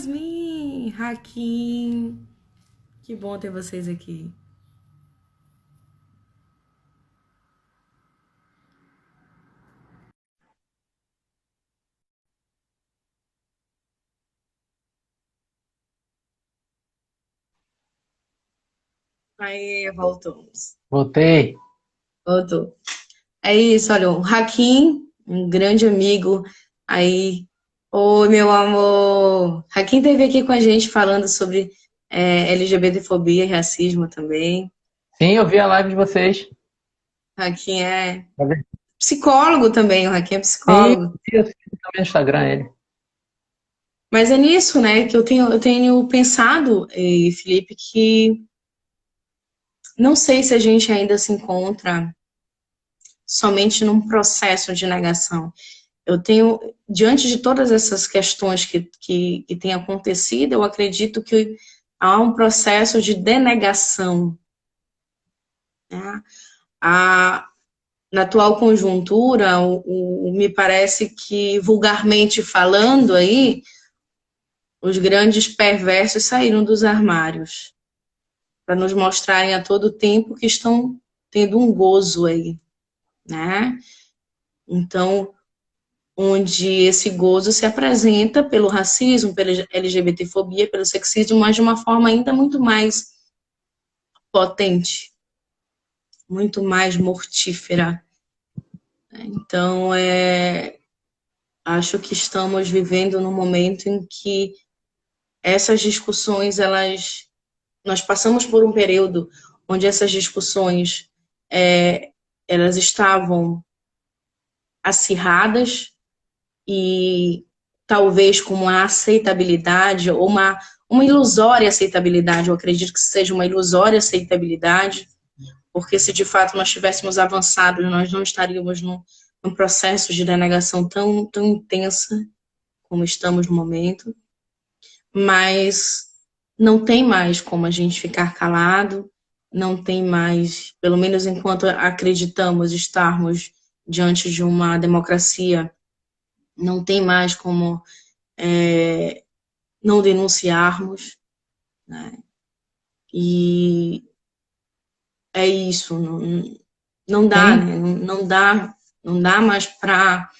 Yasmin, Hakim, que bom ter vocês aqui. Aí, voltamos. Voltei. Voltou. É isso, olha, o Hakim, um grande amigo aí. Oi, meu amor. Hakim esteve aqui com a gente falando sobre LGBTfobia e racismo também. Sim, eu vi a live de vocês. Hakim é Tá vendo? psicólogo também, o Hakim é Sim, psicólogo. eu sigo também no Instagram ele. Mas é nisso, né, que eu tenho pensado, Felipe, que não sei se a gente ainda se encontra somente num processo de negação. Eu tenho, diante de todas essas questões que têm acontecido, eu acredito que há um processo de denegação, né? A, Na atual conjuntura, me parece que, vulgarmente falando aí, os grandes perversos saíram dos armários para nos mostrarem a todo tempo que estão tendo um gozo aí, né? Então, onde esse gozo se apresenta pelo racismo, pela LGBTfobia, pelo sexismo, mas de uma forma ainda muito mais potente, muito mais mortífera. Então, acho que estamos vivendo num momento em que essas discussões, nós passamos por um período onde essas discussões, é, elas estavam acirradas, e talvez com uma aceitabilidade ou uma ilusória aceitabilidade. Eu acredito que seja uma ilusória aceitabilidade, porque se de fato nós tivéssemos avançado, nós não estaríamos num processo de denegação tão intensa como estamos no momento. Mas não tem mais como a gente ficar calado, não tem mais, pelo menos enquanto acreditamos estarmos diante de uma democracia, não tem mais como não denunciarmos, né? E é isso, não dá, Sim, né? Não dá mais para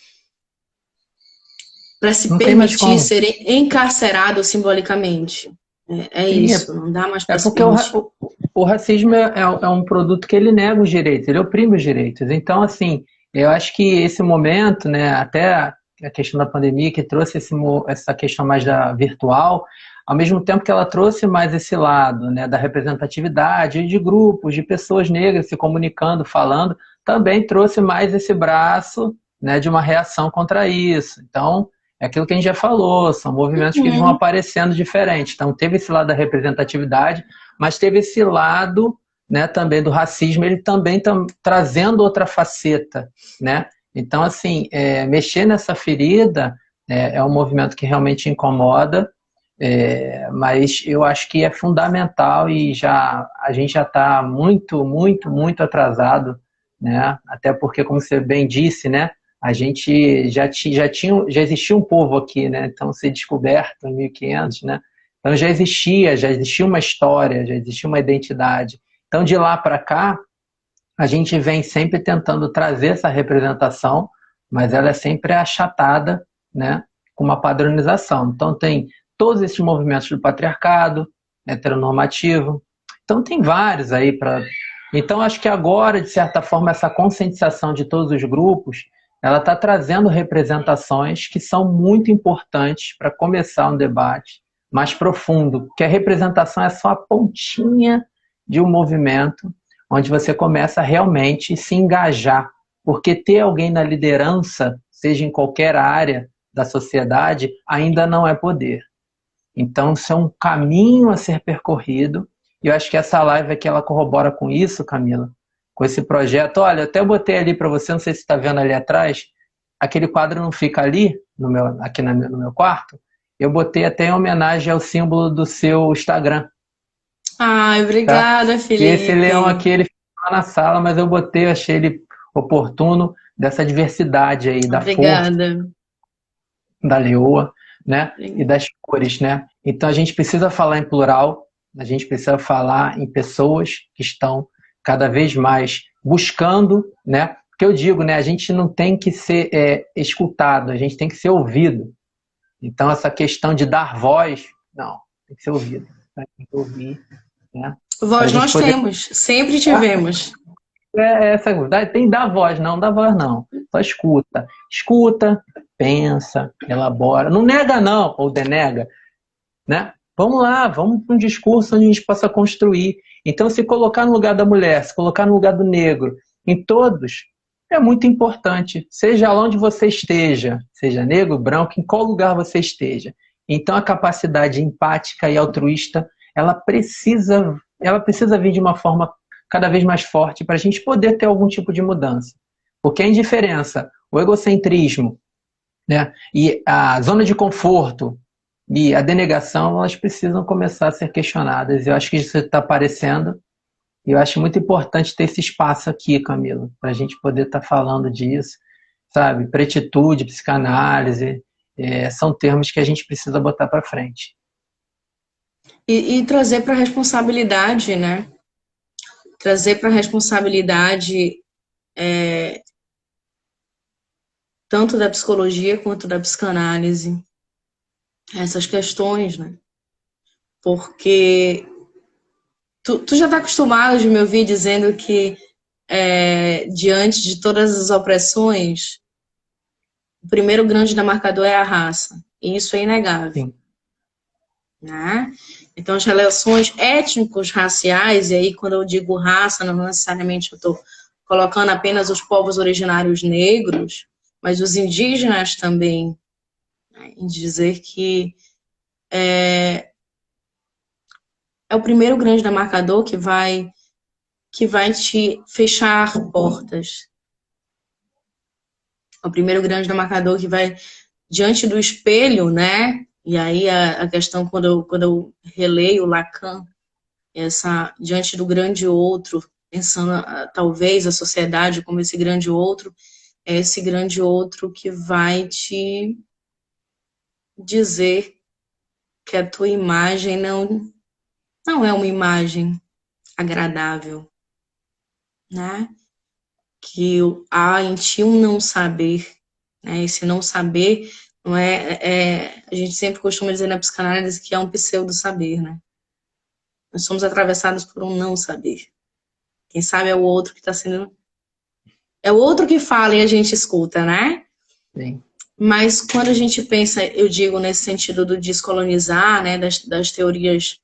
se não tem mais permitir como. ser encarcerado simbolicamente. É Sim, isso, não dá mais é para se porque permitir. o racismo é um produto que ele nega os direitos, ele oprime os direitos. Então, assim, eu acho que esse momento, né, até a questão da pandemia que trouxe essa questão mais da virtual, ao mesmo tempo que ela trouxe mais esse lado, né, da representatividade de grupos, de pessoas negras se comunicando, falando, também trouxe mais esse braço, né, de uma reação contra isso. Então, é aquilo que a gente já falou, são movimentos que eles vão Uhum, aparecendo diferentes. Então, teve esse lado da representatividade, mas teve esse lado, né, também do racismo, ele também trazendo outra faceta, né? Então, assim, mexer nessa ferida é um movimento que realmente incomoda, mas eu acho que é fundamental e a gente já está muito, muito, muito atrasado, né? Até porque, como você bem disse, né? A gente já existia um povo aqui, né? Então, ser descoberto em 1500, né? Então já existia uma história, já existia uma identidade. Então, de lá para cá, a gente vem sempre tentando trazer essa representação, mas ela é sempre achatada, né, com uma padronização. Então, tem todos esses movimentos do patriarcado, heteronormativo. Então, tem vários aí para. Então, acho que agora, de certa forma, essa conscientização de todos os grupos, ela está trazendo representações que são muito importantes para começar um debate mais profundo, porque a representação é só a pontinha de um movimento onde você começa a realmente se engajar, porque ter alguém na liderança, seja em qualquer área da sociedade, ainda não é poder. Então, isso é um caminho a ser percorrido, e eu acho que essa live aqui, ela corrobora com isso, Camila, com esse projeto. Olha, eu até botei ali para você, não sei se você está vendo ali atrás, aquele quadro não fica ali, aqui no meu quarto, eu botei até em homenagem ao símbolo do seu Instagram, ai, tá? obrigada, Que esse leão aqui, Felipe. ele fica lá na sala, mas eu botei, achei ele oportuno, dessa diversidade aí, da força Obrigada. da leoa. né? E das cores, né? Então a gente precisa falar em plural, a gente precisa falar em pessoas que estão cada vez mais buscando, né? Porque eu digo, né? A gente não tem que ser escutado, a gente tem que ser ouvido. Então essa questão de dar voz, não, tem que ser ouvido, né? Tem que ouvir, né? Para a Voz gente nós poder. temos, sempre tivemos. Essa tem que dar voz, não dá voz, não. Só escuta. Escuta, pensa, elabora. Não nega, não, ou denega, né? Vamos lá, vamos para um discurso onde a gente possa construir. Então, se colocar no lugar da mulher, se colocar no lugar do negro, em todos, é muito importante. Seja lá onde você esteja, seja negro, branco, em qual lugar você esteja. Então, a capacidade empática e altruísta, ela precisa vir de uma forma cada vez mais forte para a gente poder ter algum tipo de mudança. Porque a indiferença, o egocentrismo, né, e a zona de conforto e a denegação, elas precisam começar a ser questionadas. Eu acho que isso está aparecendo e eu acho muito importante ter esse espaço aqui, Camila, para a gente poder estar falando disso, sabe? Pretitude, psicanálise, são termos que a gente precisa botar para frente. E trazer para a responsabilidade, né? Trazer para a responsabilidade tanto da psicologia quanto da psicanálise essas questões, né? Porque tu já está acostumado de me ouvir dizendo que diante de todas as opressões, o primeiro grande demarcador é a raça. E isso é inegável. Sim. Né? Então, as relações étnicos raciais, e aí quando eu digo raça, não necessariamente eu estou colocando apenas os povos originários negros, mas os indígenas também, né? Em dizer que é o primeiro grande demarcador que vai te fechar portas. É o primeiro grande demarcador que vai diante do espelho, né? E aí a questão, quando eu releio Lacan, diante do grande outro, pensando talvez a sociedade como esse grande outro, é esse grande outro que vai te dizer que a tua imagem não é uma imagem agradável, né? Que há em ti um não saber, né? Esse não saber não a gente sempre costuma dizer na psicanálise que é um pseudo-saber, né? Nós somos atravessados por um não saber. Quem sabe é o outro que está sendo... É o outro que fala e a gente escuta, né? Sim. Mas quando a gente pensa, eu digo nesse sentido do descolonizar, né, das teorias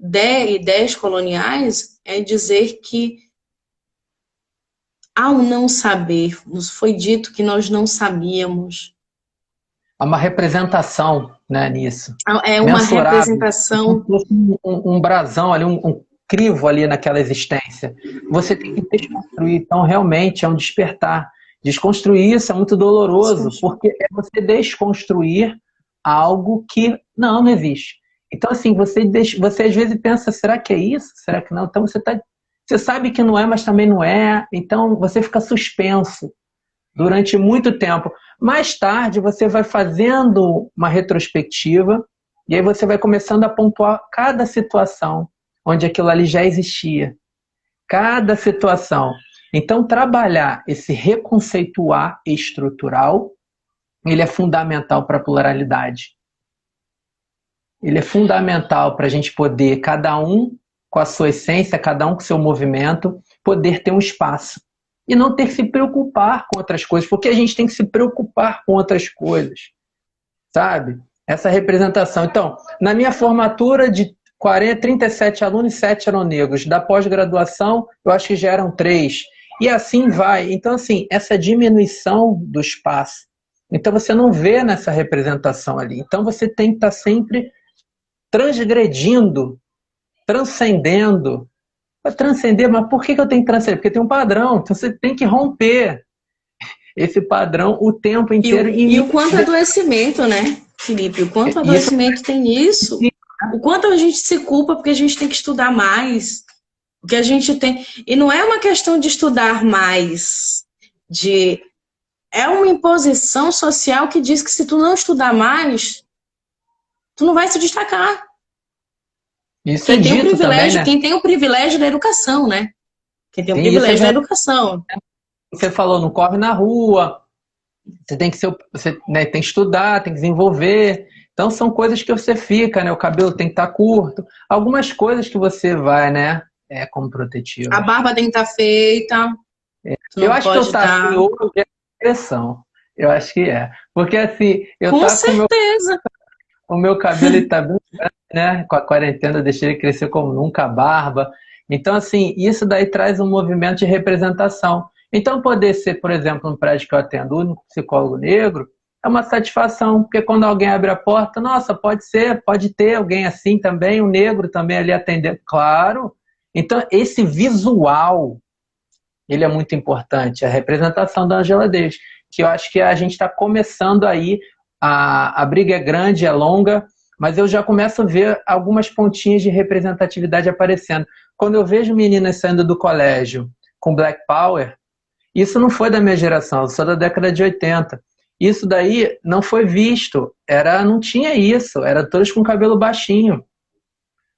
ideias coloniais, é dizer que há um não saber. Nos foi dito que nós não sabíamos. Há uma representação, né, nisso. É uma mensurável, representação. um brasão ali, um crivo ali naquela existência. Você tem que desconstruir. Então, realmente, é um despertar. Desconstruir isso é muito doloroso, porque é você desconstruir algo que não existe. Então, assim, você às vezes pensa, será que é isso? Será que não? Então, você sabe que não é, mas também não é. Então, você fica suspenso durante muito tempo. Mais tarde, você vai fazendo uma retrospectiva e aí você vai começando a pontuar cada situação onde aquilo ali já existia. Cada situação. Então, trabalhar esse reconceituar estrutural, ele é fundamental para a pluralidade. Ele é fundamental para a gente poder, cada um com a sua essência, cada um com o seu movimento, poder ter um espaço. E não ter que se preocupar com outras coisas, porque a gente tem que se preocupar com outras coisas, sabe? Essa representação. Então, na minha formatura de 37 alunos, 7 eram negros. Da pós-graduação, eu acho que já eram 3. E assim vai. Então, assim, essa diminuição do espaço. Então, você não vê nessa representação ali. Então, você tem que estar sempre transgredindo, transcendendo. Para transcender, mas por que eu tenho que transcender? Porque tem um padrão. Então, você tem que romper esse padrão o tempo inteiro. E o quanto adoecimento, né, Felipe? O quanto adoecimento tem nisso. O quanto a gente se culpa porque a gente tem que estudar mais. Porque a gente tem... E não é uma questão de estudar mais, de é uma imposição social que diz que se tu não estudar mais, tu não vai se destacar. Isso é dito também, né? Quem tem o privilégio da educação, né? Quem tem o Sim, isso é privilégio da verdade. educação. Você falou, não corre na rua, você tem que ser, você, né, tem que estudar, tem que desenvolver. Então são coisas que você fica, né? O cabelo tem que estar curto. Algumas coisas que você vai, né? Como A protetivas. barba tem que estar feita, tu Eu não acho que eu pode estar assim estar... hoje é pressão. Eu acho que é. Porque assim, eu Com tá com certeza. o meu cabelo ele tá bem grande, né? Com a quarentena eu deixei ele crescer como nunca, a barba. Então, assim, isso daí traz um movimento de representação. Então, poder ser, por exemplo, no prédio que eu atendo, o único psicólogo negro, é uma satisfação, porque quando alguém abre a porta, nossa, pode ser, pode ter alguém assim também, um negro também ali atendendo, claro. Então, esse visual, ele é muito importante, a representação da Angela Davis, que eu acho que a gente está começando aí, a briga é grande, é longa, mas eu já começo a ver algumas pontinhas de representatividade aparecendo. Quando eu vejo meninas saindo do colégio com Black Power, isso não foi da minha geração, eu sou da década de 80. Isso daí não foi visto, não tinha isso, era todas com cabelo baixinho,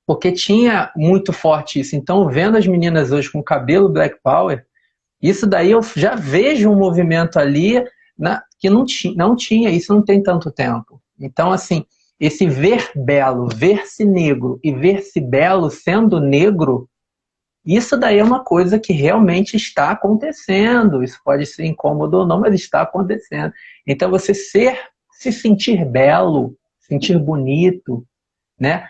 porque tinha muito forte isso. Então, vendo as meninas hoje com cabelo Black Power, isso daí eu já vejo um movimento ali que não tinha, isso não tem tanto tempo. Então, assim, esse ver belo, ver-se negro e ver-se belo sendo negro, isso daí é uma coisa que realmente está acontecendo. Isso pode ser incômodo ou não, mas está acontecendo. Então, você se sentir belo, sentir bonito, né?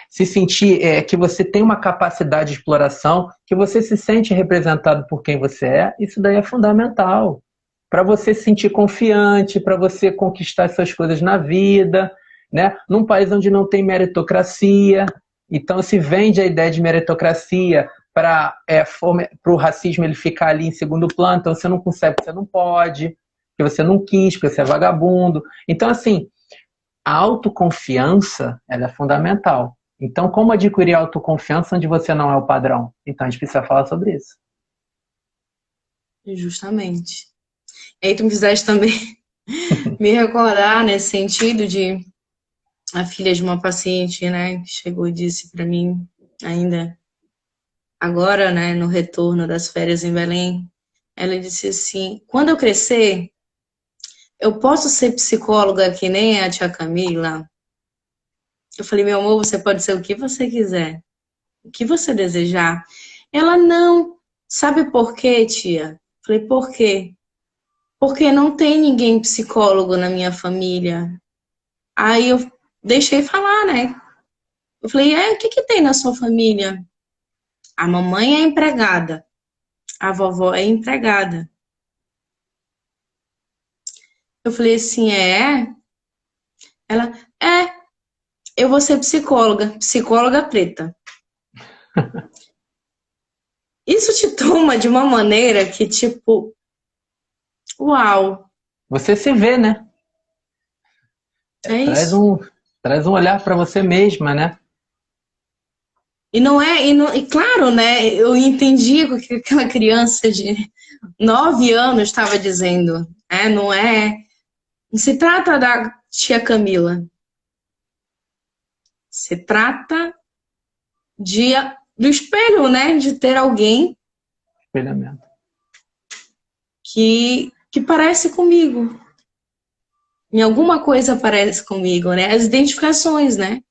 Se sentir que você tem uma capacidade de exploração, que você se sente representado por quem você é, isso daí é fundamental. Para você se sentir confiante, para você conquistar suas coisas na vida, né? Num país onde não tem meritocracia, então se vende a ideia de meritocracia para o racismo ele ficar ali em segundo plano, então você não consegue, você não pode, porque você não quis, porque você é vagabundo. Então, assim, a autoconfiança, ela é fundamental. Então, como adquirir autoconfiança onde você não é o padrão? Então, a gente precisa falar sobre isso. Justamente. E aí tu me fizeste também me recordar nesse sentido de a filha de uma paciente, né, que chegou e disse para mim, ainda agora, né, no retorno das férias em Belém, ela disse assim: quando eu crescer, eu posso ser psicóloga que nem a tia Camila? Eu falei: meu amor, você pode ser o que você quiser, o que você desejar. Ela: não. Sabe por quê, tia? Eu falei: por quê? Porque não tem ninguém psicólogo na minha família. Aí eu deixei falar, né? Eu falei: o que que tem na sua família? A mamãe é empregada, a vovó é empregada. Eu falei assim: Ela: eu vou ser psicóloga, psicóloga preta. Isso te toma de uma maneira que, tipo, uau, Você se vê, né? é Traz isso. um olhar para você mesma, né? E não é, e claro, né? Eu entendi o que aquela criança de 9 anos estava dizendo. Não é. Não se trata da tia Camila. Se trata de, do espelho, né? De ter alguém Espelhamento. que parece comigo. Em alguma coisa parece comigo, né? As identificações, né?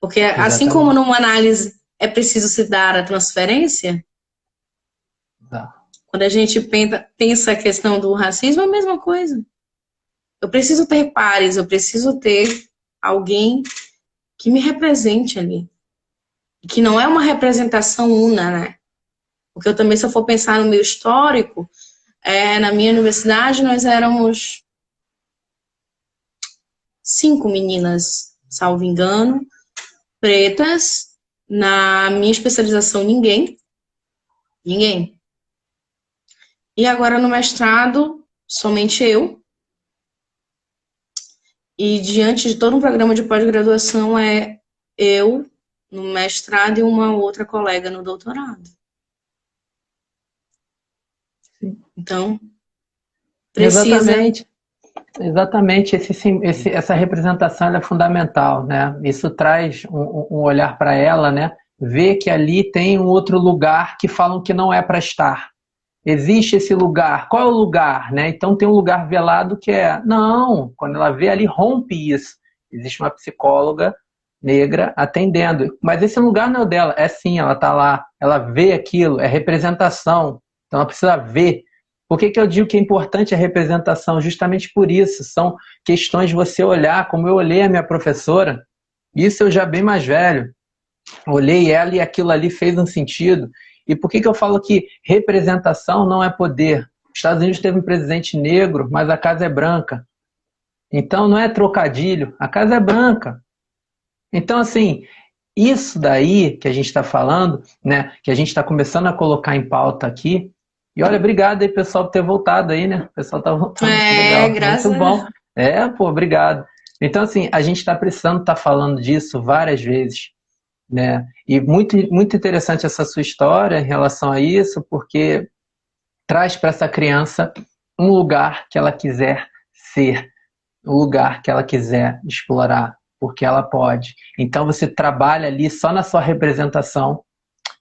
Porque assim como Exatamente. numa análise é preciso se dar a transferência, Tá. quando a gente pensa a questão do racismo, é a mesma coisa. Eu preciso ter pares, eu preciso ter alguém que me represente ali. Que não é uma representação una, né? Porque eu também, se eu for pensar no meu histórico, na minha universidade nós éramos 5 meninas, salvo engano, pretas. Na minha especialização, ninguém. Ninguém. E agora no mestrado, somente eu. E diante de todo um programa de pós-graduação, é eu no mestrado e uma outra colega no doutorado. Sim. Então, precisa. Exatamente. Exatamente, essa representação ela é fundamental, né? Isso traz um olhar para ela, né? Ver que ali tem um outro lugar que falam que não é para estar. Existe esse lugar. Qual é o lugar, né? Então tem um lugar velado que é... Não, quando ela vê ali, rompe isso. Existe uma psicóloga negra atendendo. Mas esse lugar não é o dela. É sim, ela está lá. Ela vê aquilo, é representação. Então ela precisa ver. Por que que eu digo que é importante a representação? Justamente por isso. São questões de você olhar, como eu olhei a minha professora. Isso eu já bem mais velho. Olhei ela e aquilo ali fez um sentido. E por que que eu falo que representação não é poder? Os Estados Unidos teve um presidente negro, mas a casa é branca. Então não é trocadilho, a casa é branca. Então, assim, isso daí que a gente está falando, né, que a gente está começando a colocar em pauta aqui, e olha, obrigado aí, pessoal, por ter voltado aí, né? O pessoal tá voltando, que É, legal, muito graças a bom. Deus. Pô, obrigado. Então, assim, a gente está precisando estar falando disso várias vezes, né? E muito interessante essa sua história em relação a isso, porque traz para essa criança um lugar que ela quiser ser, um lugar que ela quiser explorar, porque ela pode. Então você trabalha ali só na sua representação,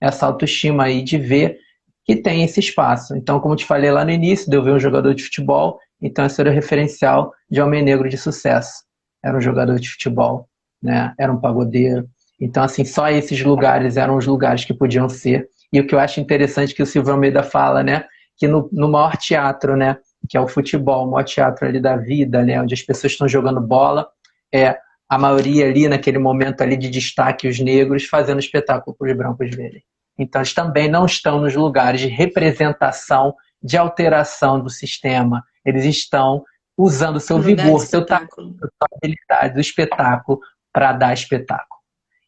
essa autoestima aí de ver que tem esse espaço. Então, como eu te falei lá no início, de eu ver um jogador de futebol, então esse era o referencial de homem negro de sucesso. Era um jogador de futebol, né? Era um pagodeiro. Então, assim, só esses lugares eram os lugares que podiam ser. E o que eu acho interessante que o Silvio Almeida fala, né? Que no maior teatro, né? Que é o futebol, o maior teatro ali da vida, né? Onde as pessoas estão jogando bola, é a maioria ali naquele momento ali de destaque, os negros fazendo espetáculo para os brancos verem. Então, eles também não estão nos lugares de representação, de alteração do sistema. Eles estão usando o seu No lugar de vigor, seu talento, espetáculo. sua habilidade, o espetáculo para dar espetáculo.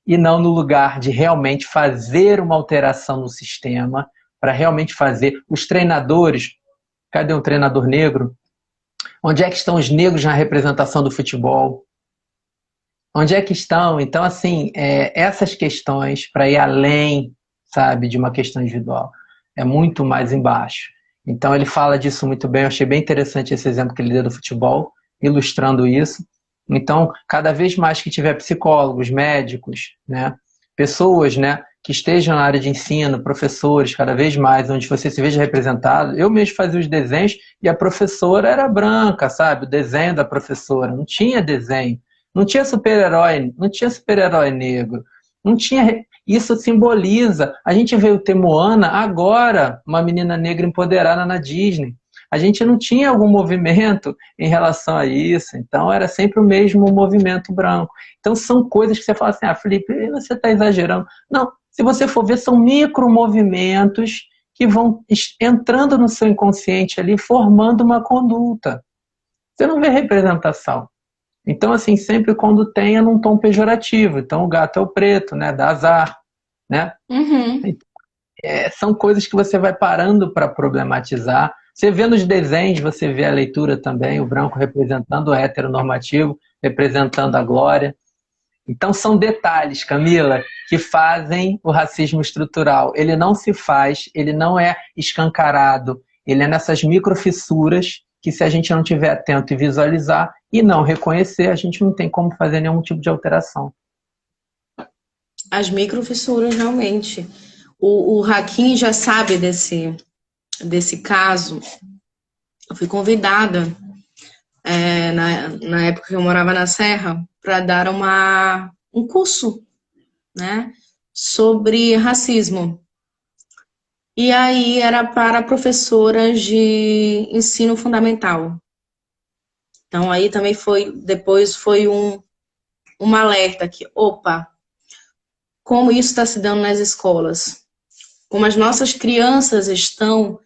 E não no lugar de realmente fazer uma alteração no sistema, para realmente fazer. Os treinadores, cadê um treinador negro? Onde é que estão os negros na representação do futebol? Onde é que estão? Então, assim, essas questões, para ir além, sabe, de uma questão individual, é muito mais embaixo. Então, ele fala disso muito bem. Eu achei bem interessante esse exemplo que ele deu do futebol, ilustrando isso. Então, cada vez mais que tiver psicólogos, médicos, né, pessoas, né, que estejam na área de ensino, professores, cada vez mais, onde você se veja representado. Eu mesmo fazia os desenhos e a professora era branca, sabe? O desenho da professora, não tinha desenho. Não tinha super-herói, não tinha super-herói negro. Não tinha. Isso simboliza. A gente veio ter Moana agora, uma menina negra empoderada na Disney. A gente não tinha algum movimento em relação a isso. Então era sempre o mesmo movimento branco. Então são coisas que você fala assim, Felipe, você está exagerando. Não, se você for ver, são micromovimentos que vão entrando no seu inconsciente ali, formando uma conduta. Você não vê representação. Então, assim, sempre quando tem é num tom pejorativo. Então, o gato é o preto, né? Dá azar, né? Uhum. São coisas que você vai parando para problematizar. Você vê nos desenhos, você vê a leitura também, o branco representando o heteronormativo, representando a glória. Então, são detalhes, Camila, que fazem o racismo estrutural. Ele não se faz, ele não é escancarado, ele é nessas microfissuras que, se a gente não estiver atento e visualizar e não reconhecer, a gente não tem como fazer nenhum tipo de alteração. As microfissuras, realmente. O Hakim já sabe desse caso. Eu fui convidada, na época que eu morava na Serra, para dar um curso, né, sobre racismo. E aí era para professoras de ensino fundamental. Então aí também depois foi um alerta que, opa, como isso está se dando nas escolas? Como as nossas crianças estão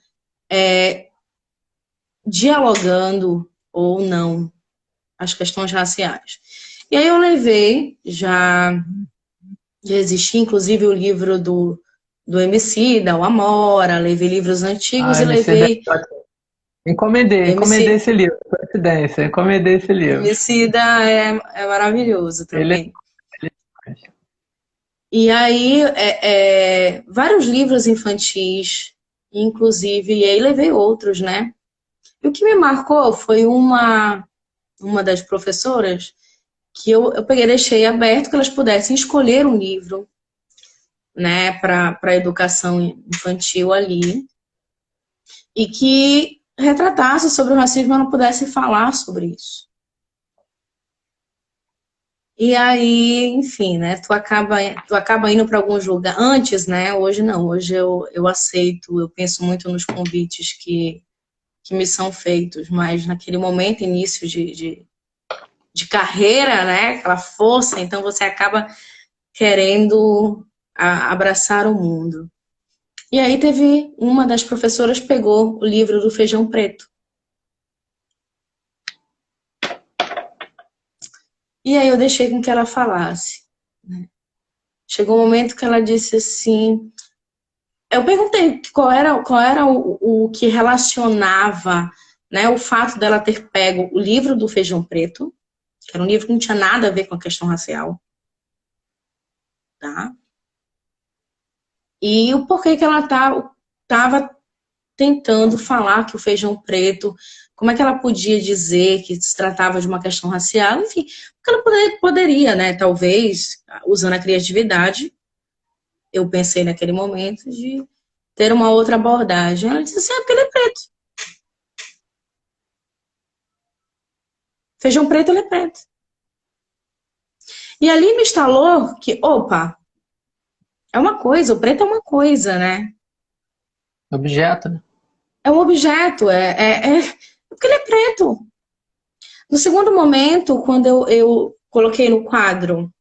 dialogando ou não as questões raciais. E aí eu levei, já existia inclusive o livro do Emicida, o Amora, levei livros antigos Ah, e MC da... levei encomendei esse livro, coincidência, encomendei esse livro. Emicida é maravilhoso Ele também. E aí, vários livros infantis, inclusive, e aí levei outros, né? E o que me marcou foi uma das professoras que eu peguei e deixei aberto que elas pudessem escolher um livro, né, para a educação infantil ali, e que retratasse sobre o racismo e não pudesse falar sobre isso. E aí, enfim, né, tu acaba indo para alguns lugares. Antes, né, hoje não, hoje eu aceito, eu penso muito nos convites que me são feitos, mas naquele momento, início de carreira, né, aquela força, então você acaba querendo abraçar o mundo. E aí teve uma das professoras pegou o livro do Feijão Preto. E aí eu deixei com que ela falasse. Chegou um momento que ela disse assim, eu perguntei qual era o que relacionava, né, o fato dela ter pego o livro do Feijão Preto, que era um livro que não tinha nada a ver com a questão racial, tá? E o porquê que ela estava tentando falar que o feijão preto, como é que ela podia dizer que se tratava de uma questão racial, enfim, porque ela poderia, né, talvez, usando a criatividade, eu pensei naquele momento de ter uma outra abordagem. Ela disse assim, porque ele é preto. Feijão preto, ele é preto. E ali me instalou que, opa, é uma coisa, o preto é uma coisa, né? Objeto, né? É um objeto, porque ele é preto. No segundo momento, quando eu coloquei no quadro,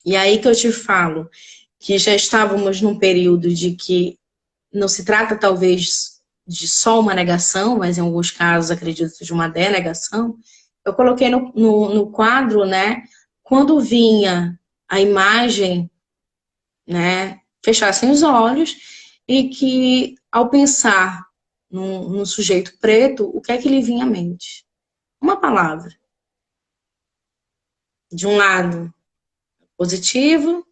e aí que eu te falo, que já estávamos num período de que não se trata talvez de só uma negação, mas em alguns casos acredito de uma denegação, eu coloquei no quadro, né, quando vinha a imagem, né, fechassem os olhos e que ao pensar num sujeito preto, o que é que lhe vinha à mente? Uma palavra. De um lado, positivo,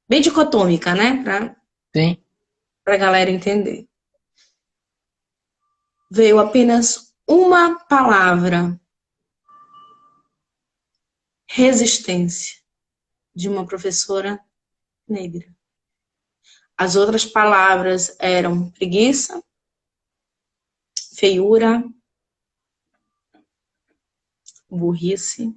bem dicotômica, né? Sim. Para a galera entender. Veio apenas uma palavra: resistência, de uma professora negra. As outras palavras eram preguiça, feiura, burrice.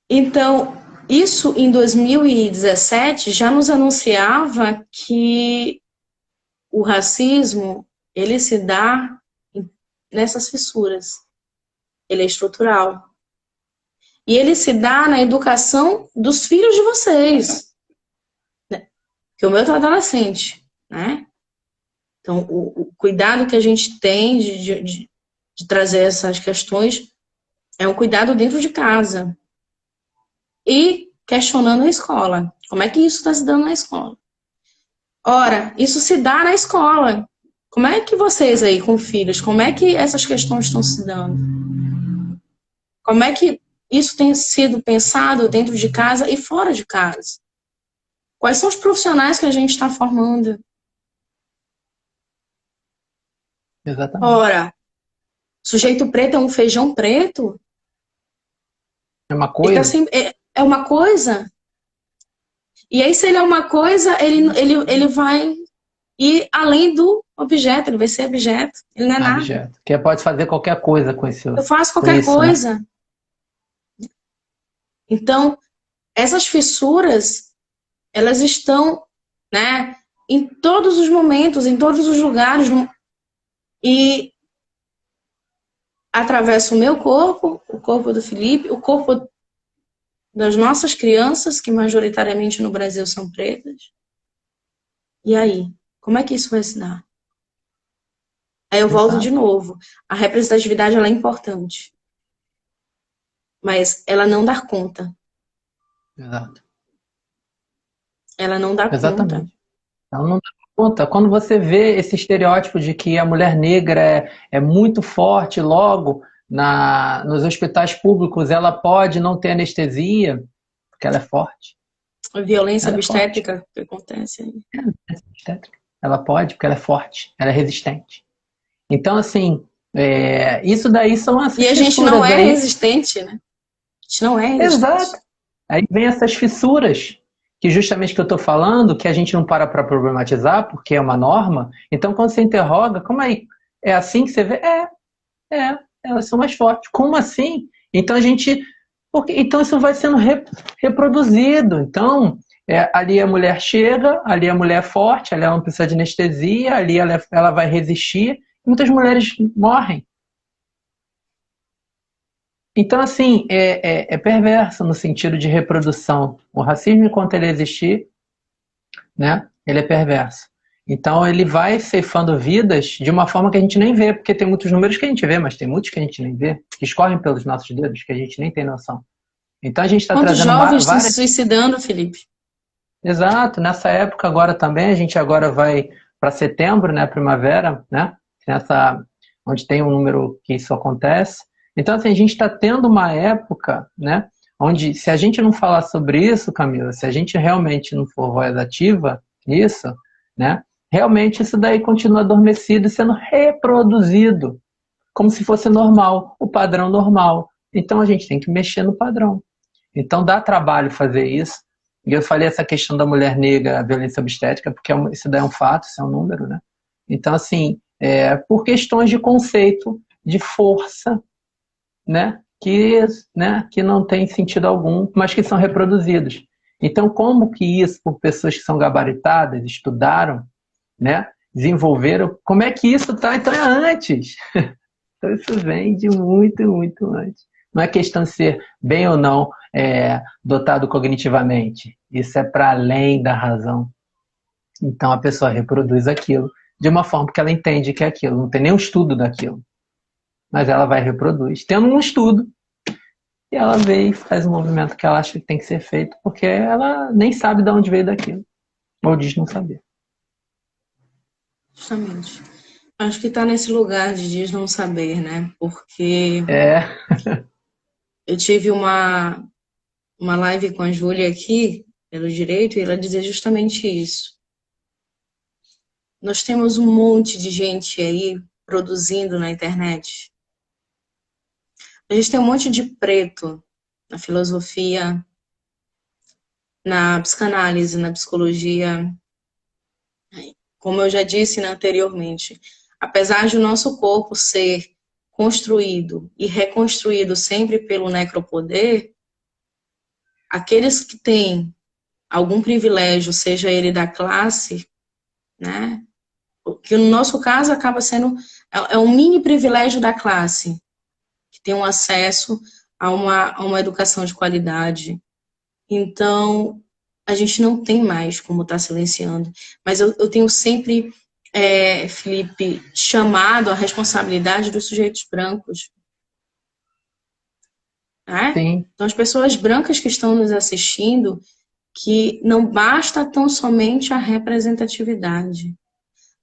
Então, isso em 2017 já nos anunciava que o racismo, ele se dá nessas fissuras. Ele é estrutural. E ele se dá na educação dos filhos de vocês. Né? Que o meu está adolescente, né? Então, o cuidado que a gente tem de trazer essas questões é um cuidado dentro de casa. E questionando a escola. Como é que isso está se dando na escola? Ora, isso se dá na escola. Como é que vocês aí com filhos, como é que essas questões estão se dando? Como é que isso tem sido pensado dentro de casa e fora de casa? Quais são os profissionais que a gente está formando? Exatamente. Ora, sujeito preto é um feijão preto? É uma Ele tá coisa? sem, é uma coisa? E aí, se ele é uma coisa, ele vai ir além do objeto, ele vai ser objeto. Ele não é nada. Objeto. Que pode fazer qualquer coisa Eu faço com qualquer isso, né? coisa. Então, essas fissuras, elas estão, né, em todos os momentos, em todos os lugares, e atravessa o meu corpo, o corpo do Felipe, o corpo das nossas crianças, que majoritariamente no Brasil são pretas. E aí? Como é que isso vai se dar? Aí eu volto Exato. de novo. A representatividade ela é importante. Mas ela não dá conta. Exato. Ela não dá conta. Exatamente. Ela não dá conta. Quando você vê esse estereótipo de que a mulher negra é muito forte, logo nos hospitais públicos ela pode não ter anestesia, porque ela é forte. A violência Ela é forte. obstétrica que acontece aí. É, obstétrica. Ela pode porque ela é forte, ela é resistente. Então, assim, isso daí são essas E a gente não fissuras é aí. resistente, né? A gente não é Exato. resistente. Aí vem essas fissuras, que justamente que eu estou falando, que a gente não para problematizar, porque é uma norma. Então, quando você interroga, como aí? É assim que você vê? Elas são mais fortes. Como assim? Então a gente. Então isso vai sendo reproduzido. Então, ali a mulher chega, ali a mulher é forte, ali ela não precisa de anestesia, ali ela vai resistir. Muitas mulheres morrem. Então, assim, é perverso no sentido de reprodução. O racismo, enquanto ele existir, né, ele é perverso. Então, ele vai ceifando vidas de uma forma que a gente nem vê, porque tem muitos números que a gente vê, mas tem muitos que a gente nem vê, que escorrem pelos nossos dedos, que a gente nem tem noção. Então, a gente está Quantos trazendo jovens estão se várias. suicidando, Felipe? Exato, nessa época agora também, a gente agora vai para setembro, né, primavera, né, onde tem um número que isso acontece. Então, assim, a gente está tendo uma época, né, onde se a gente não falar sobre isso, Camila, se a gente realmente não for voz ativa nisso, né, realmente isso daí continua adormecido e sendo reproduzido, como se fosse normal, o padrão normal. Então, a gente tem que mexer no padrão. Então, dá trabalho fazer isso. E eu falei essa questão da mulher negra, a violência obstétrica, porque isso daí é um fato, isso é um número, né? Então, assim, por questões de conceito, de força, que não tem sentido algum, mas que são reproduzidos. Então, como que isso, por pessoas que são gabaritadas, estudaram, né, desenvolveram, como é que isso está? Então, é antes. Então, isso vem de muito, muito antes. Não é questão de ser bem ou não dotado cognitivamente. Isso é para além da razão. Então, a pessoa reproduz aquilo de uma forma que ela entende que é aquilo. Não tem nenhum estudo daquilo. Mas ela vai e reproduz. Tendo um estudo, e ela vê e faz o movimento que ela acha que tem que ser feito, porque ela nem sabe de onde veio daquilo. Ou diz não saber. Justamente. Acho que está nesse lugar de diz não saber, né? Porque É, eu tive uma live com a Júlia aqui, pelo direito, e ela dizia justamente isso. Nós temos um monte de gente aí produzindo na internet. A gente tem um monte de preto na filosofia, na psicanálise, na psicologia. Como eu já disse anteriormente, apesar de o nosso corpo ser construído e reconstruído sempre pelo necropoder, aqueles que têm algum privilégio, seja ele da classe, né? Que no nosso caso acaba sendo um mini privilégio da classe, que tem um acesso a uma educação de qualidade. Então, a gente não tem mais como estar silenciando. Mas eu tenho sempre, Felipe, chamado a responsabilidade dos sujeitos brancos. Né? sim. Então, as pessoas brancas que estão nos assistindo, que não basta tão somente a representatividade.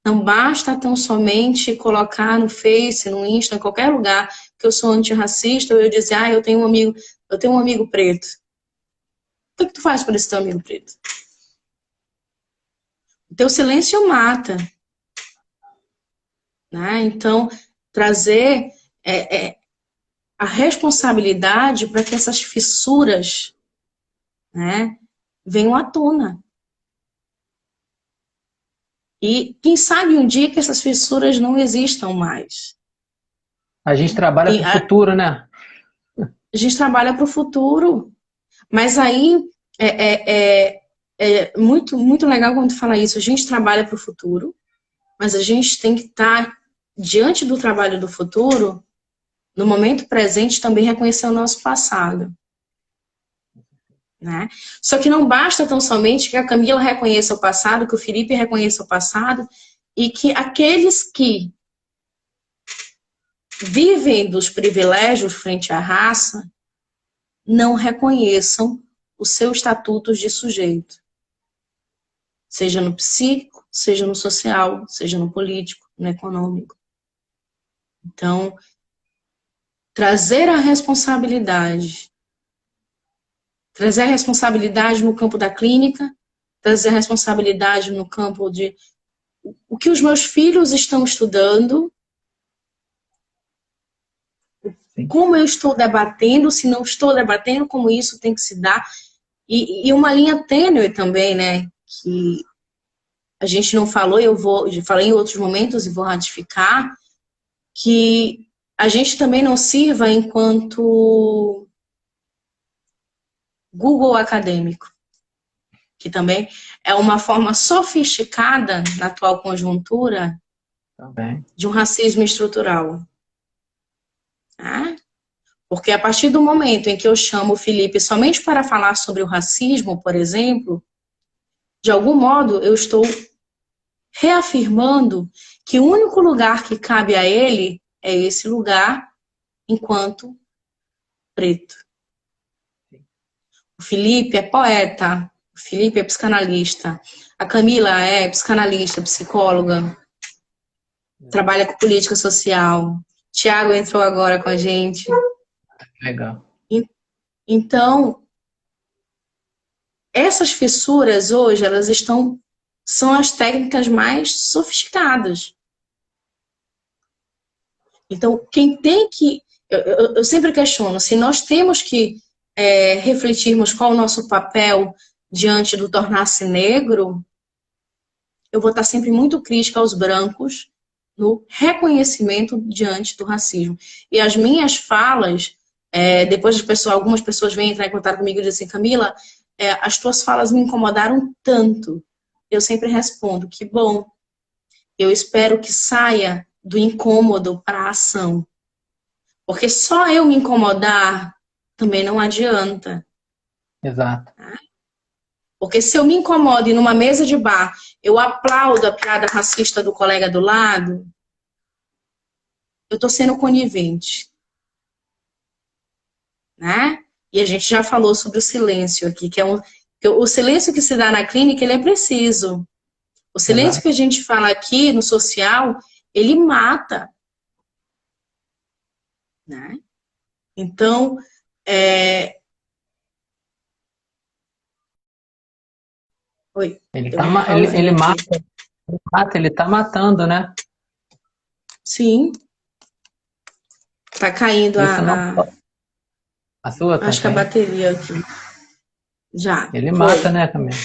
Não basta tão somente colocar no Face, no Insta, em qualquer lugar que eu sou antirracista, ou eu dizer, eu tenho um amigo preto. O que tu faz por esse teu amigo preto? O teu silêncio mata. Né? Então, trazer a responsabilidade para que essas fissuras, né, venham à tona. E quem sabe um dia que essas fissuras não existam mais. A gente trabalha para o futuro, né? A gente trabalha para o futuro. Mas aí é muito, muito legal quando tu fala isso. A gente trabalha para o futuro, mas a gente tem que estar diante do trabalho do futuro, no momento presente, também reconhecer o nosso passado. Né? Só que não basta tão somente que a Camila reconheça o passado, que o Felipe reconheça o passado, e que aqueles que vivem dos privilégios frente à raça não reconheçam os seus estatutos de sujeito. Seja no psíquico, seja no social, seja no político, no econômico. Então, trazer a responsabilidade no campo da clínica, trazer a responsabilidade no campo o que os meus filhos estão estudando, Sim. como eu estou debatendo, se não estou debatendo, como isso tem que se dar. E uma linha tênue também, né? Que a gente não falou, falei em outros momentos e vou ratificar, que a gente também não sirva enquanto Google acadêmico, que também é uma forma sofisticada na atual conjuntura Também. de um racismo estrutural. Tá? Porque a partir do momento em que eu chamo o Felipe somente para falar sobre o racismo, por exemplo, de algum modo eu estou reafirmando que o único lugar que cabe a ele é esse lugar enquanto preto. O Felipe é poeta, o Felipe é psicanalista, a Camila é psicanalista, psicóloga, trabalha com política social. Tiago entrou agora com a gente. Legal. Então, essas fissuras hoje, são as técnicas mais sofisticadas. Então, quem tem que... Eu sempre questiono, se nós temos que refletirmos qual o nosso papel diante do tornar-se negro, eu vou estar sempre muito crítica aos brancos no reconhecimento diante do racismo. E as minhas falas, depois algumas pessoas vêm entrar em contato comigo e dizem assim, Camila, as tuas falas me incomodaram tanto. Eu sempre respondo, que bom. Eu espero que saia do incômodo para a ação. Porque só eu me incomodar também não adianta. Exato. Porque se eu me incomodo e numa mesa de bar, eu aplaudo a piada racista do colega do lado, eu estou sendo conivente. Né? E a gente já falou sobre o silêncio aqui, que o silêncio que se dá na clínica, ele é preciso. O silêncio Exato. que a gente fala aqui no social, ele mata. Né? Então, Oi, Ele, deu tá, um ele pauzinho aqui. mata, ele tá matando, né? Sim, tá caindo Isso não. A sua acho que a também. bateria aqui. Já, Ele mata, foi. né, Camila?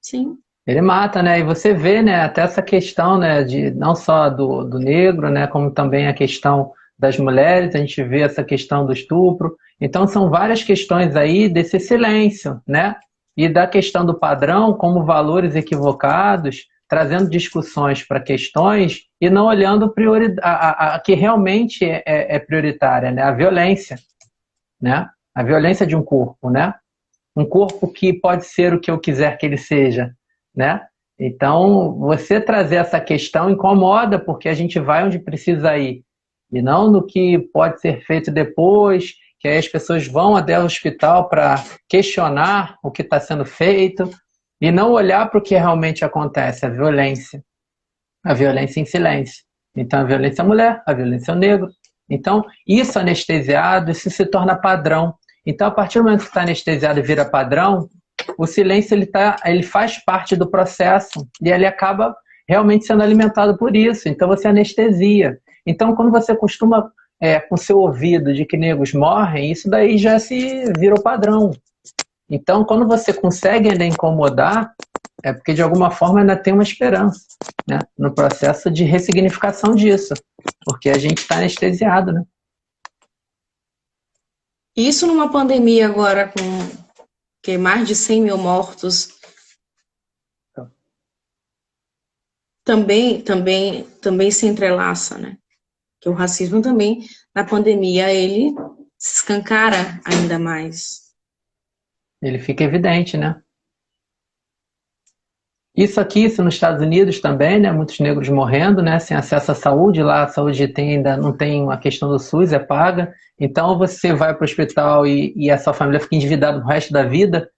Sim. Ele mata, né? E você vê, né, até essa questão, né, de não só do negro, né, como também a questão das mulheres, a gente vê essa questão do estupro. Então, são várias questões aí desse silêncio, né? E da questão do padrão como valores equivocados, trazendo discussões para questões e não olhando a que realmente é prioritária, né? A violência, né? A violência de um corpo, né? Um corpo que pode ser o que eu quiser que ele seja, né? Então, você trazer essa questão incomoda, porque a gente vai onde precisa ir, e não no que pode ser feito depois, que aí as pessoas vão até o hospital para questionar o que está sendo feito, e não olhar para o que realmente acontece, a violência em silêncio. Então, a violência é a mulher, a violência é o negro. Então, isso anestesiado, isso se torna padrão. Então, a partir do momento que está anestesiado e vira padrão, o silêncio ele faz parte do processo e ele acaba realmente sendo alimentado por isso. Então, você anestesia. Então, quando você costuma com seu ouvido de que negros morrem, isso daí já se virou padrão. Então, quando você consegue ainda incomodar, é porque de alguma forma ainda tem uma esperança, né? No processo de ressignificação disso, porque a gente está anestesiado, né? Isso numa pandemia agora com mais de 100 mil mortos, também se entrelaça, né? Que o racismo também, na pandemia, ele se escancara ainda mais. Ele fica evidente, né? Isso nos Estados Unidos também, né? Muitos negros morrendo, né? Sem acesso à saúde. Lá a saúde ainda não tem a questão do SUS, é paga. Então você vai para o hospital e a sua família fica endividada o resto da vida,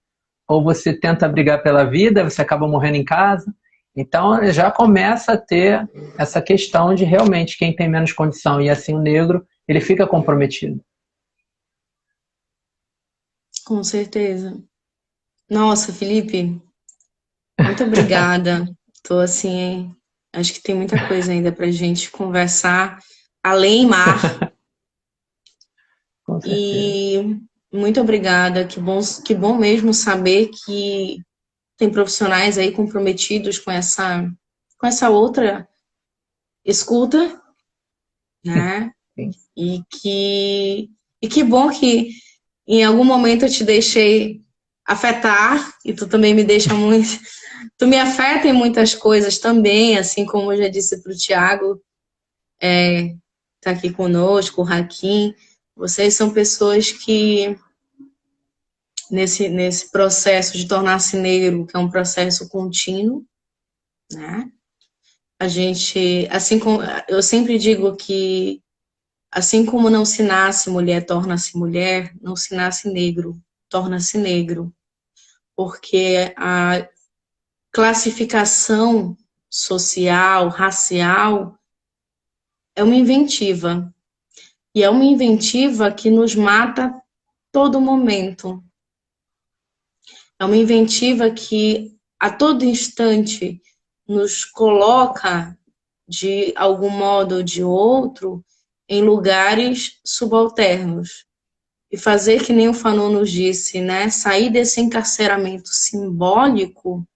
ou você tenta brigar pela vida, você acaba morrendo em casa. Então já começa a ter essa questão de realmente quem tem menos condição e assim o negro, ele fica comprometido. Com certeza. Nossa, Felipe, muito obrigada. Tô assim, acho que tem muita coisa ainda pra gente conversar além mar. Com certeza. E muito obrigada, que bom mesmo saber que tem profissionais aí comprometidos com essa outra escuta, né? Sim. E que bom que em algum momento eu te deixei afetar e tu também me deixa muito, tu me afeta em muitas coisas também, assim como eu já disse para o Tiago, tá aqui conosco, o Hakim, vocês são pessoas que nesse processo de tornar-se negro, que é um processo contínuo, né? A gente, assim como eu sempre digo que assim como não se nasce mulher, torna-se mulher, não se nasce negro, torna-se negro, porque a classificação social, racial, é uma inventiva. E é uma inventiva que nos mata todo momento. É uma inventiva que a todo instante nos coloca, de algum modo ou de outro, em lugares subalternos. E fazer que nem o Fanon nos disse, né? Sair desse encarceramento simbólico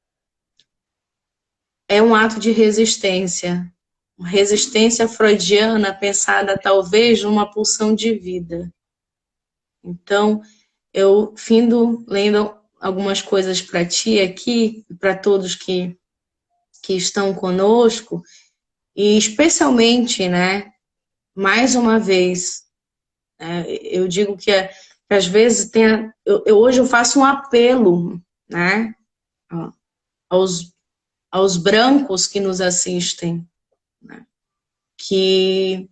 é um ato de resistência. Uma resistência freudiana pensada talvez numa pulsão de vida. Então, eu findo lendo algumas coisas para ti aqui, para todos que estão conosco, e especialmente, né, mais uma vez, eu digo que às vezes hoje eu faço um apelo, né, aos, aos brancos que nos assistem, né, que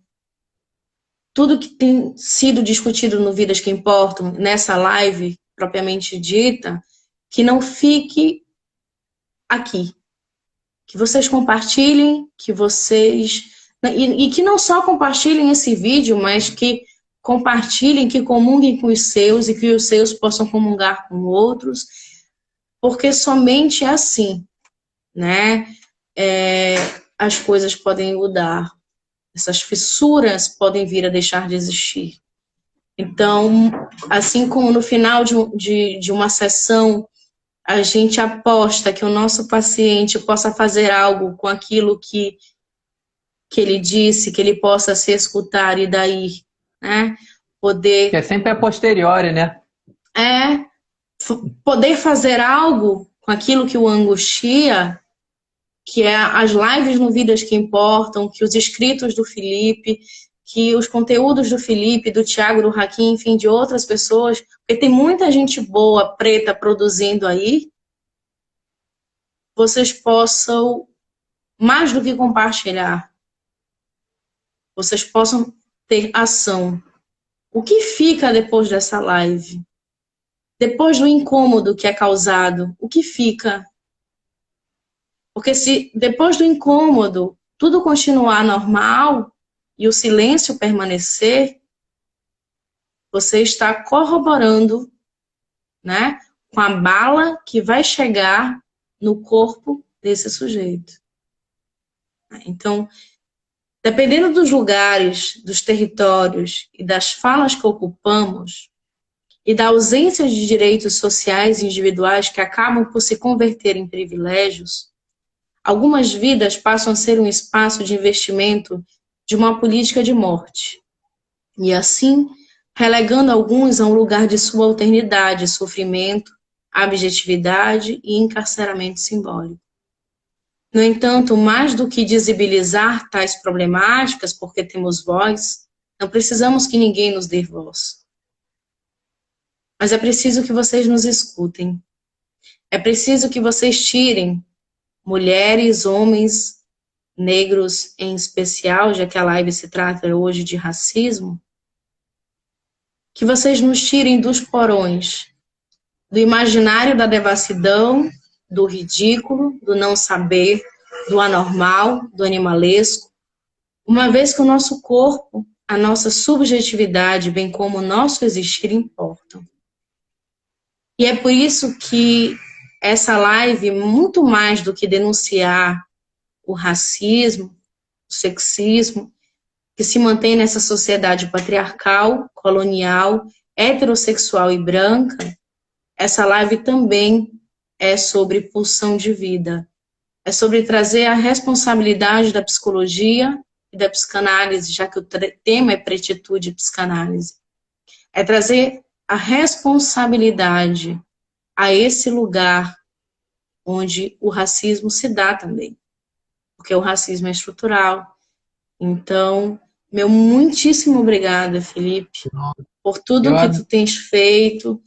tudo que tem sido discutido no Vidas que Importam, nessa live propriamente dita, que não fique aqui. Que vocês compartilhem, que vocês... E que não só compartilhem esse vídeo, mas que compartilhem, que comunguem com os seus e que os seus possam comungar com outros, porque somente assim, né, as coisas podem mudar. Essas fissuras podem vir a deixar de existir. Então, assim como no final de uma sessão, a gente aposta que o nosso paciente possa fazer algo com aquilo que ele disse, que ele possa se escutar e daí, né, Que poder, é sempre a posteriori, né? é, poder fazer algo com aquilo que o angustia, que é as lives no Vidas que Importam, que os escritos do Felipe, que os conteúdos do Felipe, do Tiago, do Hakim, enfim, de outras pessoas, porque tem muita gente boa, preta, produzindo aí, vocês possam, mais do que compartilhar, vocês possam ter ação. O que fica depois dessa live? Depois do incômodo que é causado, o que fica? Porque se depois do incômodo tudo continuar normal e o silêncio permanecer, você está corroborando, né, com a bala que vai chegar no corpo desse sujeito. Então, dependendo dos lugares, dos territórios e das falas que ocupamos, e da ausência de direitos sociais e individuais que acabam por se converter em privilégios, algumas vidas passam a ser um espaço de investimento de uma política de morte. E assim, relegando alguns a um lugar de subalternidade, sofrimento, objetividade e encarceramento simbólico. No entanto, mais do que visibilizar tais problemáticas, porque temos voz, não precisamos que ninguém nos dê voz. Mas é preciso que vocês nos escutem. É preciso que vocês tirem, mulheres, homens, negros em especial, já que a live se trata hoje de racismo, que vocês nos tirem dos porões, do imaginário da devassidão, do ridículo, do não saber, do anormal, do animalesco, uma vez que o nosso corpo, a nossa subjetividade, bem como o nosso existir importam. E é por isso que essa live, muito mais do que denunciar o racismo, o sexismo, que se mantém nessa sociedade patriarcal, colonial, heterossexual e branca, essa live também é sobre pulsão de vida. É sobre trazer a responsabilidade da psicologia e da psicanálise, já que o tema é pretitude e psicanálise. É trazer a responsabilidade a esse lugar onde o racismo se dá também, porque o racismo é estrutural. Então, meu muitíssimo obrigada, Felipe, por tudo Eu, que tu tens feito,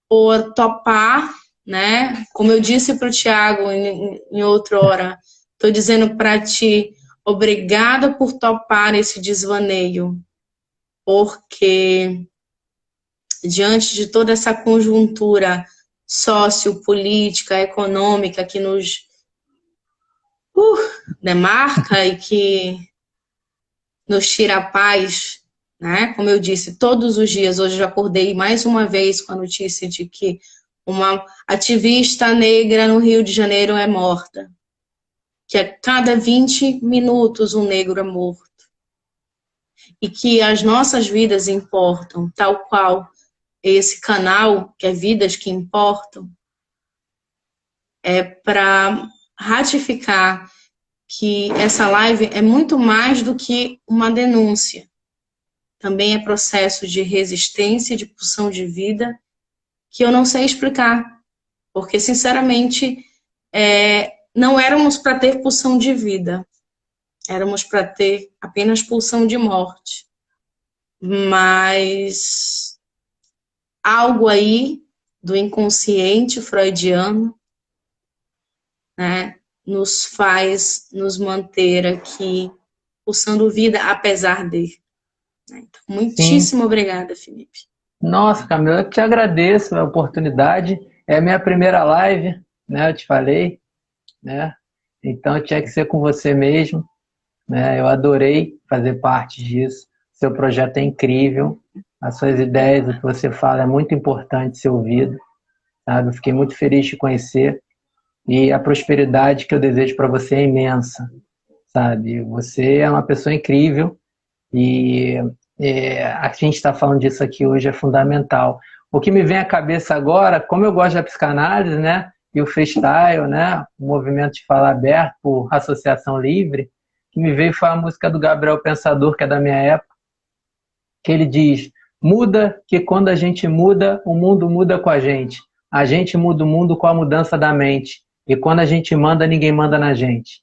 por topar, né? Como eu disse para o Tiago em outra hora, estou dizendo para ti, obrigada por topar esse desvaneio, porque diante de toda essa conjuntura sociopolítica, econômica que nos demarca e que nos tira a paz, né? Como eu disse, todos os dias, hoje eu acordei mais uma vez com a notícia de que uma ativista negra no Rio de Janeiro é morta, que a cada 20 minutos um negro é morto, e que as nossas vidas importam, tal qual esse canal, que é Vidas que Importam, é para ratificar que essa live é muito mais do que uma denúncia. Também é processo de resistência, de pulsão de vida, que eu não sei explicar, porque, sinceramente, não éramos para ter pulsão de vida, éramos para ter apenas pulsão de morte. Mas algo aí do inconsciente freudiano, né, nos faz nos manter aqui pulsando vida apesar de. Então, sim. muitíssimo obrigada, Felipe. Nossa, Camila, eu te agradeço a oportunidade. É a minha primeira live, né? Eu te falei, né? Então tinha que ser com você mesmo, né? Eu adorei fazer parte disso. Seu projeto é incrível. As suas ideias, o que você fala é muito importante ser ouvido, sabe? Eu fiquei muito feliz de te conhecer e a prosperidade que eu desejo para você é imensa, sabe? Você é uma pessoa incrível e a gente está falando disso aqui hoje é fundamental. O que me vem à cabeça agora, como eu gosto da psicanálise, né? E o freestyle, né? O movimento de fala aberto por associação livre, o que me veio foi a música do Gabriel Pensador, que é da minha época, que ele diz: muda, que quando a gente muda, o mundo muda com a gente. A gente muda o mundo com a mudança da mente. E quando a gente manda, ninguém manda na gente.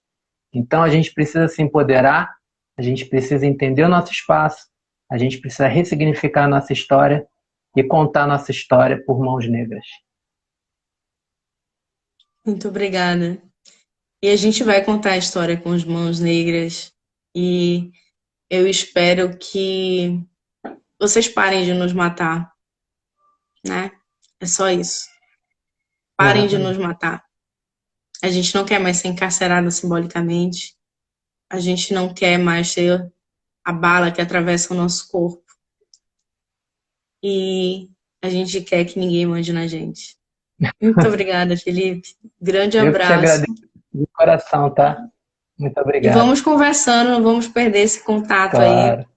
Então a gente precisa se empoderar, a gente precisa entender o nosso espaço, a gente precisa ressignificar a nossa história e contar a nossa história por mãos negras. Muito obrigada. E a gente vai contar a história com as mãos negras e eu espero que vocês parem de nos matar, né? É só isso. Parem de nos Exatamente. matar. A gente não quer mais ser encarcerado simbolicamente. A gente não quer mais ter a bala que atravessa o nosso corpo. E a gente quer que ninguém mande na gente. Muito obrigada, Felipe. Grande Eu que te abraço. agradeço de coração, tá? Muito E obrigado. vamos conversando, não vamos perder esse contato aí, Claro.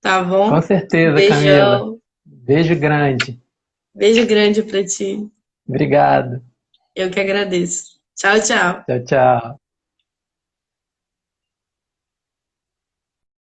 tá Com bom? certeza, Camila. Beijão. Beijo grande. Beijo grande pra ti. Obrigado. Eu que agradeço. Tchau, tchau. Tchau, tchau.